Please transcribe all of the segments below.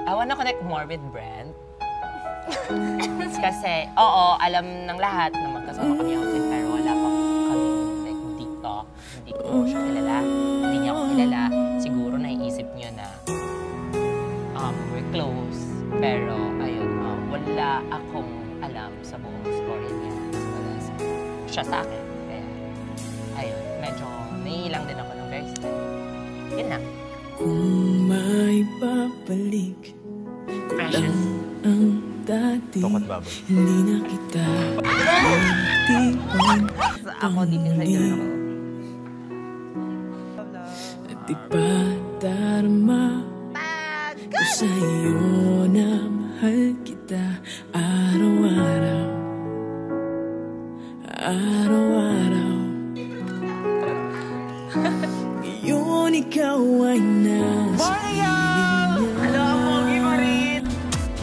I wanna connect more with Brent. Kasi, oo, alam ng lahat na magkasama kami outside, pero wala pa kami, like, hindi ko siya kilala, hindi niya ako kilala. Siguro naiisip niyo na we're close, pero ayun, wala akong alam sa buong story niya. Wala siya sa akin. Kaya, ayun, medyo naiilang din ako ng very style. Yun na. Kung may babalik Precious. ang dati, hindi na kita iwan ako din sa inyo. at di pa darma ko sa iyo na mahal kita araw-araw, araw-araw. Ngayon ikaw ay nasa piling niya. Hello, Mogi Marin!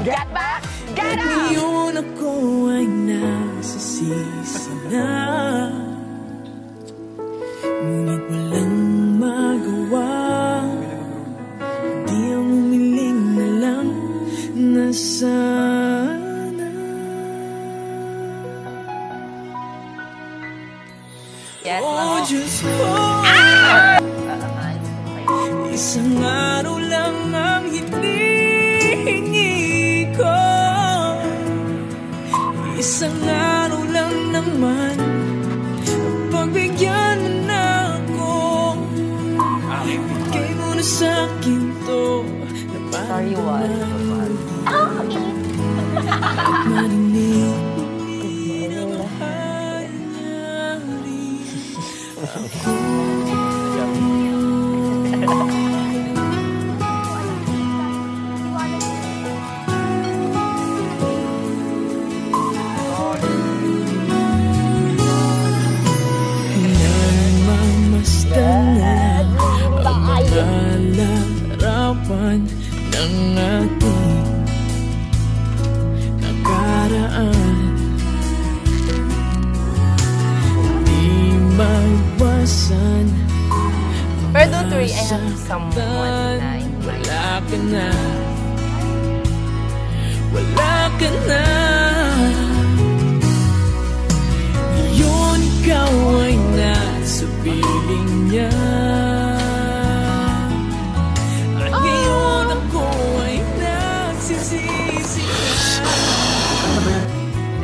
Get back! Get up! Ngayon ako ay nagsisisi na, ngunit walang magawa. Di ang umiling na lang na sana. Yes, Oh, Diyos ko, isang araw lang ang hinihingi ko. Isang araw lang naman, pagbigyan mo na ako. Bigay mo na sa'kin to. Sorry, what? Marinig na mahali ako. Larawan ng ating nakaraan, di maiwasan. Pero don't worry, I have someone na in mind. Wala ka na, wala ka na. Ngayon ikaw ay nasa piling niya.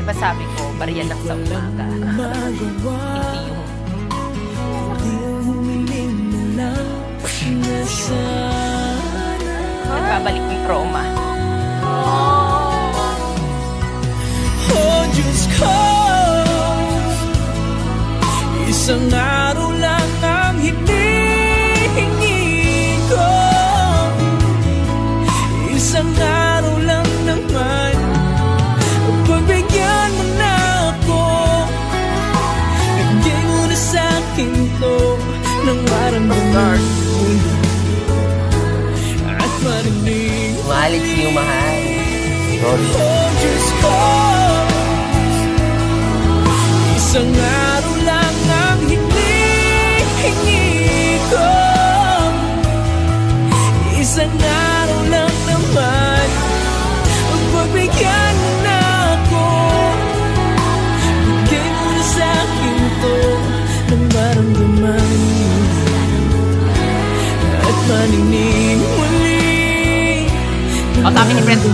Diba sabi ko, bariya lang sa umaga. Hindi yung nagbabalik yung trauma. Oh, Diyos ko, isang araw lang ang hinihingi ko. Isang araw lang naman, pagbigyan mo na ako. Bigay mo na sa'kin to ng maramdaman muli at marinig. Mahalit siyo, mahal. Sorry. Oh, Diyos ko, isang araw lang ang hinihingi ko. Isang araw lang naman, pagbigyan mo na ako. Bigay mo na sa'kin to ng maramdaman at maninig muli. O, sabi ni Brent.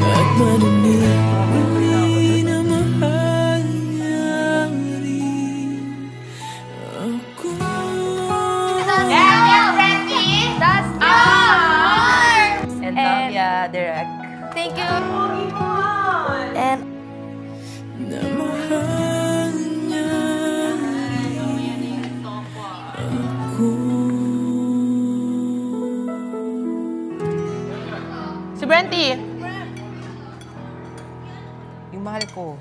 At maninig muli na mahal niya rin ako. And love ya, Direk. Thank you. And Na mahal niya ako. Si Brenty! Yung mahal ko.